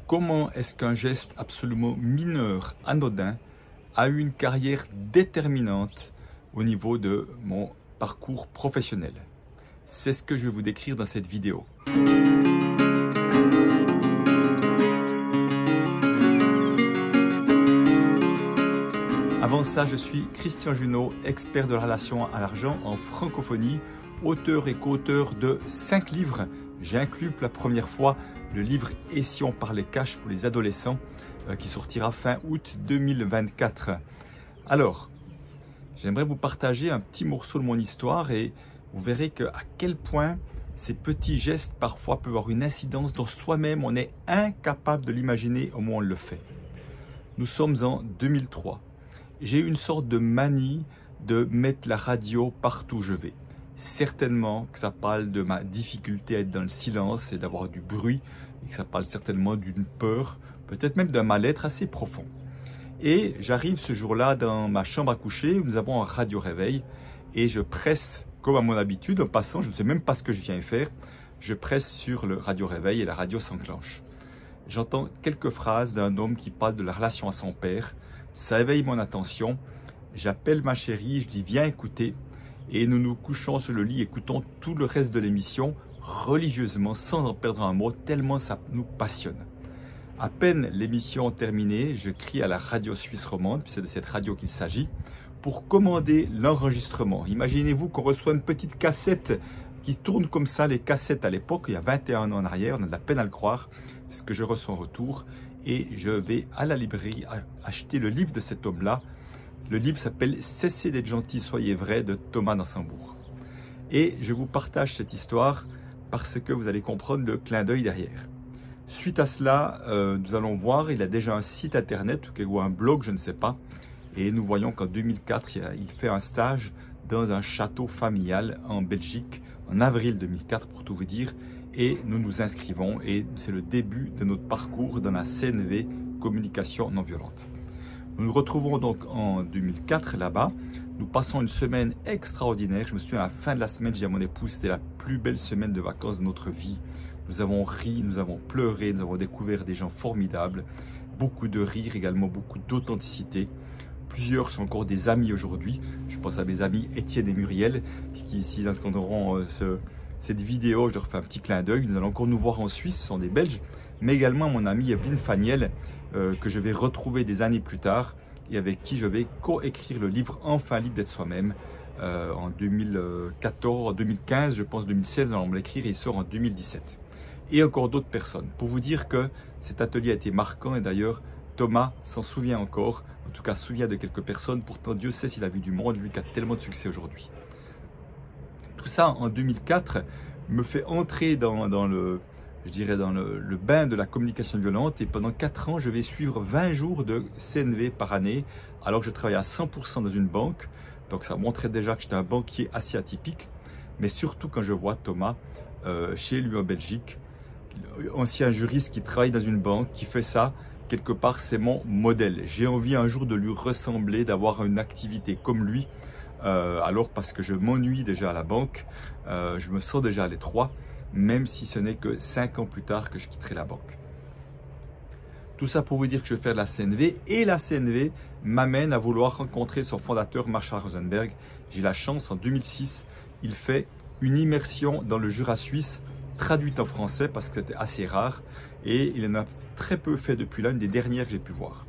Comment est-ce qu'un geste absolument mineur, anodin, a eu une carrière déterminante au niveau de mon parcours professionnel? C'est ce que je vais vous décrire dans cette vidéo. Avant ça, je suis Christian Junot, expert de la relation à l'argent en francophonie, auteur et co-auteur de 5 livres. J'inclus pour la première fois le livre « Et si on parlait cash » pour les adolescents qui sortira fin août 2024. Alors, j'aimerais vous partager un petit morceau de mon histoire et vous verrez à quel point ces petits gestes parfois peuvent avoir une incidence dans soi-même. On est incapable de l'imaginer au moment où on le fait. Nous sommes en 2003. J'ai eu une sorte de manie de mettre la radio partout où je vais. Certainement que ça parle de ma difficulté à être dans le silence et d'avoir du bruit, et que ça parle certainement d'une peur, peut-être même d'un mal-être assez profond. Et j'arrive ce jour-là dans ma chambre à coucher où nous avons un radio-réveil et je presse, comme à mon habitude, en passant, je ne sais même pas ce que je viens faire, je presse sur le radio-réveil et la radio s'enclenche. J'entends quelques phrases d'un homme qui parle de la relation à son père, ça éveille mon attention, j'appelle ma chérie, je dis viens écouter. Et nous nous couchons sur le lit, écoutons tout le reste de l'émission religieusement, sans en perdre un mot, tellement ça nous passionne. À peine l'émission terminée, je crie à la radio suisse romande, puis c'est de cette radio qu'il s'agit, pour commander l'enregistrement. Imaginez-vous qu'on reçoit une petite cassette qui tourne comme ça, les cassettes à l'époque, il y a 21 ans en arrière, on a de la peine à le croire, c'est ce que je reçois en retour, et je vais à la librairie acheter le livre de cet homme-là. Le livre s'appelle « Cessez d'être gentil, soyez vrai » de Thomas Dansembourg. Et je vous partage cette histoire parce que vous allez comprendre le clin d'œil derrière. Suite à cela, nous allons voir, il a déjà un site internet ou un blog, je ne sais pas. Et nous voyons qu'en 2004, il fait un stage dans un château familial en Belgique, en avril 2004 pour tout vous dire. Et nous nous inscrivons et c'est le début de notre parcours dans la CNV, communication non violente. Nous nous retrouvons donc en 2004 là-bas. Nous passons une semaine extraordinaire. Je me souviens à la fin de la semaine, j'ai dit à mon épouse, c'était la plus belle semaine de vacances de notre vie. Nous avons ri, nous avons pleuré, nous avons découvert des gens formidables. Beaucoup de rire également, beaucoup d'authenticité. Plusieurs sont encore des amis aujourd'hui. Je pense à mes amis Étienne et Muriel qui, s'ils entendront cette vidéo, je leur fais un petit clin d'œil. Nous allons encore nous voir en Suisse, ce sont des Belges. Mais également mon amie Evelyne Faniel, que je vais retrouver des années plus tard et avec qui je vais co-écrire le livre Enfin libre d'être soi-même en 2014, 2015, je pense 2016, on va l'écrire et il sort en 2017. Et encore d'autres personnes. Pour vous dire que cet atelier a été marquant et d'ailleurs Thomas s'en souvient encore, en tout cas se souvient de quelques personnes, pourtant Dieu sait s'il a vu du monde, lui qui a tellement de succès aujourd'hui. Tout ça en 2004 me fait entrer dans le bain de la communication violente et pendant 4 ans, je vais suivre 20 jours de CNV par année alors que je travaillais à 100% dans une banque. Donc ça montrait déjà que j'étais un banquier assez atypique. Mais surtout quand je vois Thomas chez lui en Belgique, ancien juriste qui travaille dans une banque, qui fait ça, quelque part c'est mon modèle. J'ai envie un jour de lui ressembler, d'avoir une activité comme lui. Alors parce que je m'ennuie déjà à la banque, je me sens déjà à l'étroit. Même si ce n'est que 5 ans plus tard que je quitterai la banque. Tout ça pour vous dire que je vais faire de la CNV et la CNV m'amène à vouloir rencontrer son fondateur Marshall Rosenberg. J'ai la chance, en 2006, il fait une immersion dans le Jura suisse, traduite en français parce que c'était assez rare et il en a très peu fait depuis là, une des dernières que j'ai pu voir.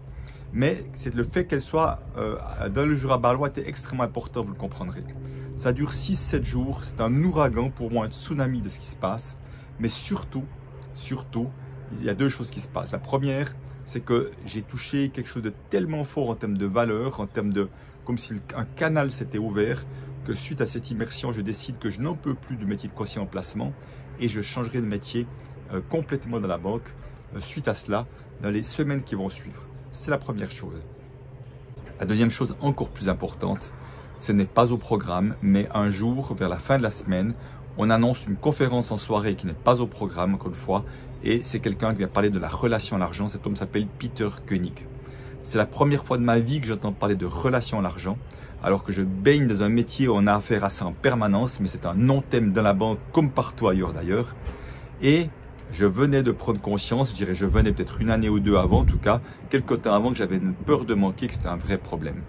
Mais c'est le fait qu'elle soit dans le Jura bâlois était extrêmement important, vous le comprendrez. Ça dure 6-7 jours, c'est un ouragan pour moi, un tsunami de ce qui se passe. Mais surtout, il y a 2 choses qui se passent. La première, c'est que j'ai touché quelque chose de tellement fort en termes de valeur, en termes de, comme si un canal s'était ouvert, que suite à cette immersion, je décide que je n'en peux plus du métier de conseiller en placement et je changerai de métier complètement dans la banque suite à cela dans les semaines qui vont suivre. C'est la première chose. La deuxième chose encore plus importante, ce n'est pas au programme, mais un jour, vers la fin de la semaine, on annonce une conférence en soirée qui n'est pas au programme, encore une fois, et c'est quelqu'un qui vient parler de la relation à l'argent. Cet homme s'appelle Peter Koenig. C'est la première fois de ma vie que j'entends parler de relation à l'argent, alors que je baigne dans un métier où on a affaire à ça en permanence, mais c'est un non-thème dans la banque comme partout ailleurs d'ailleurs. Et je venais de prendre conscience, je dirais je venais peut-être une année ou deux avant, en tout cas, quelques temps avant, que j'avais une peur de manquer, que c'était un vrai problème.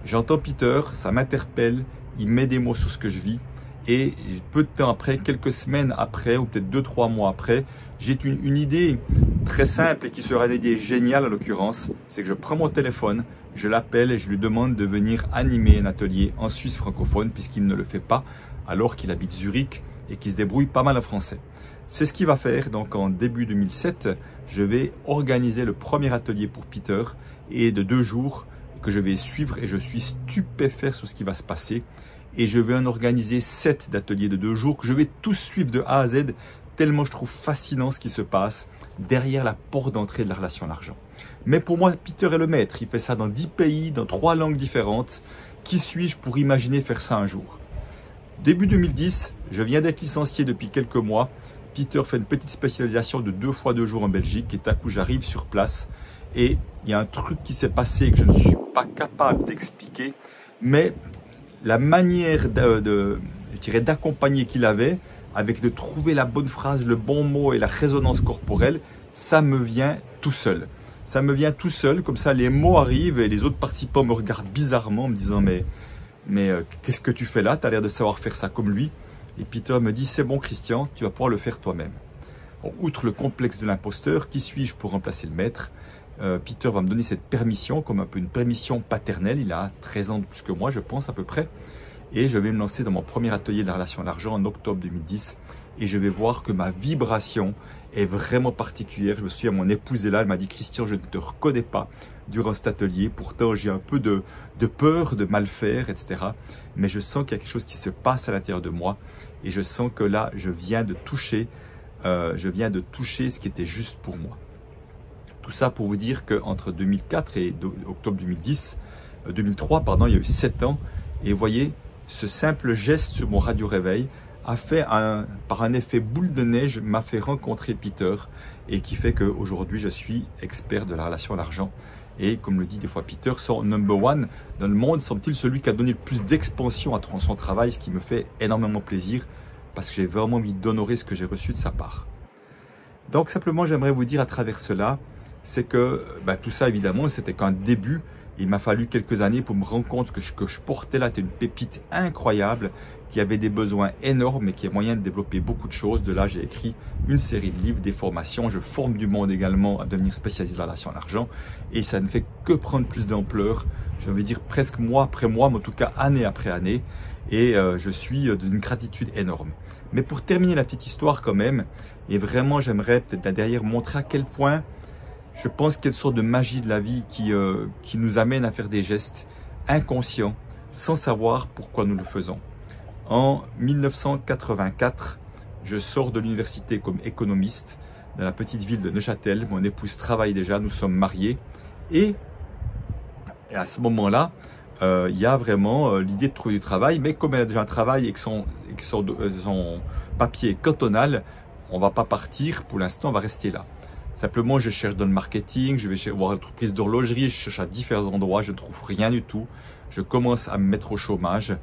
J'entends Peter, ça m'interpelle, il met des mots sur ce que je vis, et peu de temps après, quelques semaines après, ou peut-être 2-3 mois après, j'ai une idée très simple et qui sera une idée géniale en l'occurrence, c'est que je prends mon téléphone, je l'appelle et je lui demande de venir animer un atelier en Suisse francophone, puisqu'il ne le fait pas, alors qu'il habite Zurich et qu'il se débrouille pas mal en français. C'est ce qu'il va faire. Donc en début 2007, je vais organiser le premier atelier pour Peter et de 2 jours que je vais suivre, et je suis stupéfait sur ce qui va se passer. Et je vais en organiser 7 d'ateliers de 2 jours que je vais tous suivre de A à Z, tellement je trouve fascinant ce qui se passe derrière la porte d'entrée de la relation à l'argent. Mais pour moi, Peter est le maître. Il fait ça dans 10 pays, dans 3 langues différentes. Qui suis-je pour imaginer faire ça un jour? Début 2010, je viens d'être licencié depuis quelques mois. Peter fait une petite spécialisation de 2 fois 2 jours en Belgique, et d'un coup j'arrive sur place et il y a un truc qui s'est passé que je ne suis pas capable d'expliquer, mais la manière d'accompagner qu'il avait, avec de trouver la bonne phrase, le bon mot et la résonance corporelle, ça me vient tout seul. Ça me vient tout seul, comme ça les mots arrivent et les autres participants me regardent bizarrement en me disant mais qu'est-ce que tu fais là? Tu as l'air de savoir faire ça comme lui. Et Peter me dit, c'est bon Christian, tu vas pouvoir le faire toi-même. Bon, outre le complexe de l'imposteur, qui suis-je pour remplacer le maître? Peter va me donner cette permission, comme un peu une permission paternelle. Il a 13 ans de plus que moi, je pense à peu près. Et je vais me lancer dans mon premier atelier de la relation à l'argent en octobre 2010. Et je vais voir que ma vibration est vraiment particulière. Je me souviens, mon épouse est là, elle m'a dit, Christian, je ne te reconnais pas durant cet atelier. Pourtant, j'ai un peu de peur de mal faire, etc. Mais je sens qu'il y a quelque chose qui se passe à l'intérieur de moi. Et je sens que là, je viens de toucher ce qui était juste pour moi. Tout ça pour vous dire qu'entre 2004 et octobre 2003, il y a eu 7 ans. Et vous voyez, ce simple geste sur mon radio-réveil a fait, par un effet boule de neige, m'a fait rencontrer Peter, et qui fait qu'aujourd'hui, je suis expert de la relation à l'argent. Et comme le dit des fois Peter, son number one dans le monde, semble-t-il celui qui a donné le plus d'expansion à son travail, ce qui me fait énormément plaisir parce que j'ai vraiment envie d'honorer ce que j'ai reçu de sa part. Donc simplement, j'aimerais vous dire à travers cela, c'est que tout ça évidemment, c'était qu'un début. Il m'a fallu quelques années pour me rendre compte que ce que je portais là était une pépite incroyable, qui avait des besoins énormes et qui a moyen de développer beaucoup de choses. De là, j'ai écrit une série de livres, des formations. Je forme du monde également à devenir spécialiste de la relation à l'argent. Et ça ne fait que prendre plus d'ampleur, je vais dire presque mois après mois, mais en tout cas année après année. Et je suis d'une gratitude énorme. Mais pour terminer la petite histoire quand même, et vraiment j'aimerais peut-être là derrière montrer à quel point je pense qu'il y a une sorte de magie de la vie qui nous amène à faire des gestes inconscients sans savoir pourquoi nous le faisons. En 1984, je sors de l'université comme économiste dans la petite ville de Neuchâtel. Mon épouse travaille déjà, nous sommes mariés. Et à ce moment-là, il y a vraiment l'idée de trouver du travail. Mais comme elle a déjà un travail et que son papier est cantonal, on ne va pas partir. Pour l'instant, on va rester là. Simplement, je cherche dans le marketing, je vais voir une entreprise d'horlogerie, je cherche à différents endroits, je ne trouve rien du tout. Je commence à me mettre au chômage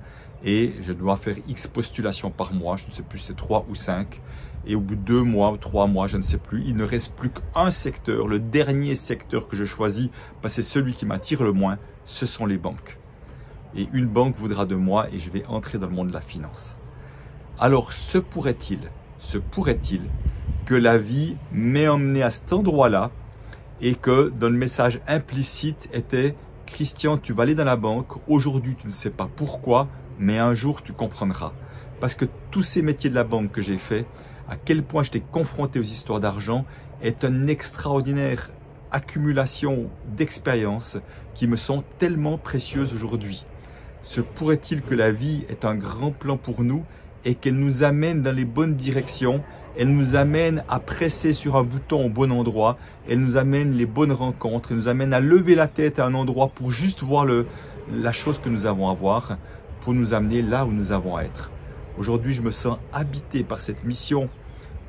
et je dois faire X postulations par mois, je ne sais plus si c'est 3 ou 5. Et au bout de 2 mois ou 3 mois, je ne sais plus, il ne reste plus qu'un secteur, le dernier secteur que je choisis, parce que c'est celui qui m'attire le moins, ce sont les banques. Et une banque voudra de moi et je vais entrer dans le monde de la finance. Alors, se pourrait-il que la vie m'ait emmené à cet endroit-là et que dans le message implicite était « Christian, tu vas aller dans la banque, aujourd'hui tu ne sais pas pourquoi, mais un jour tu comprendras ». Parce que tous ces métiers de la banque que j'ai fait, à quel point j'étais confronté aux histoires d'argent, est une extraordinaire accumulation d'expériences qui me sont tellement précieuses aujourd'hui. Se pourrait-il que la vie est un grand plan pour nous et qu'elle nous amène dans les bonnes directions? Elle nous amène à presser sur un bouton au bon endroit. Elle nous amène les bonnes rencontres. Elle nous amène à lever la tête à un endroit pour juste voir la chose que nous avons à voir, pour nous amener là où nous avons à être. Aujourd'hui, je me sens habité par cette mission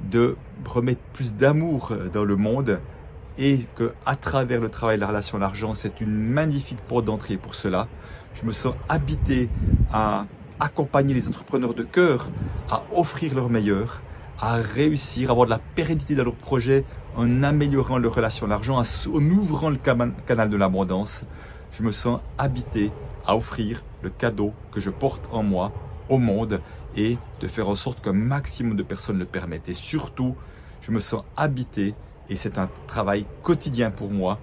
de remettre plus d'amour dans le monde et qu'à travers le travail de la relation à l'argent, c'est une magnifique porte d'entrée pour cela. Je me sens habité à accompagner les entrepreneurs de cœur à offrir leur meilleur, à réussir, à avoir de la pérennité dans leur projet en améliorant leur relation à l'argent, en ouvrant le canal de l'abondance. Je me sens habité à offrir le cadeau que je porte en moi au monde et de faire en sorte qu'un maximum de personnes le permettent. Et surtout, je me sens habité, et c'est un travail quotidien pour moi,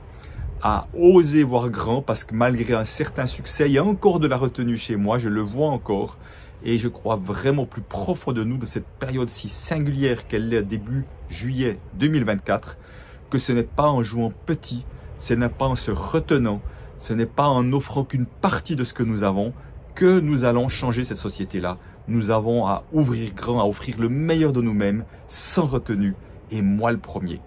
à oser voir grand, parce que malgré un certain succès, il y a encore de la retenue chez moi, je le vois encore. Et je crois vraiment plus profond de nous, de cette période si singulière qu'elle est début juillet 2024, que ce n'est pas en jouant petit, ce n'est pas en se retenant, ce n'est pas en offrant qu'une partie de ce que nous avons, que nous allons changer cette société-là. Nous avons à ouvrir grand, à offrir le meilleur de nous-mêmes, sans retenue, et moi le premier.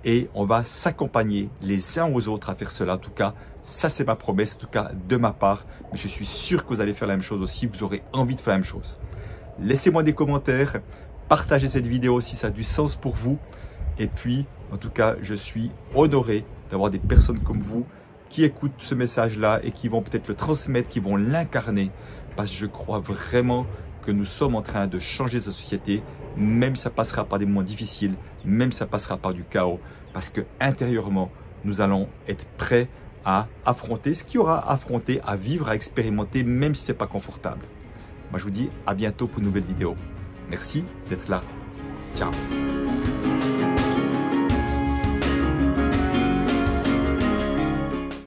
Et on va s'accompagner les uns aux autres à faire cela. En tout cas, ça c'est ma promesse, en tout cas de ma part. Mais je suis sûr que vous allez faire la même chose aussi, vous aurez envie de faire la même chose. Laissez-moi des commentaires, partagez cette vidéo si ça a du sens pour vous. Et puis, en tout cas, je suis honoré d'avoir des personnes comme vous qui écoutent ce message-là et qui vont peut-être le transmettre, qui vont l'incarner. Parce que je crois vraiment que nous sommes en train de changer cette société, même si ça passera par des moments difficiles, même si ça passera par du chaos, parce que intérieurement, nous allons être prêts à affronter ce qu'il y aura à affronter, à vivre, à expérimenter, même si ce n'est pas confortable. Moi, je vous dis à bientôt pour une nouvelle vidéo. Merci d'être là. Ciao.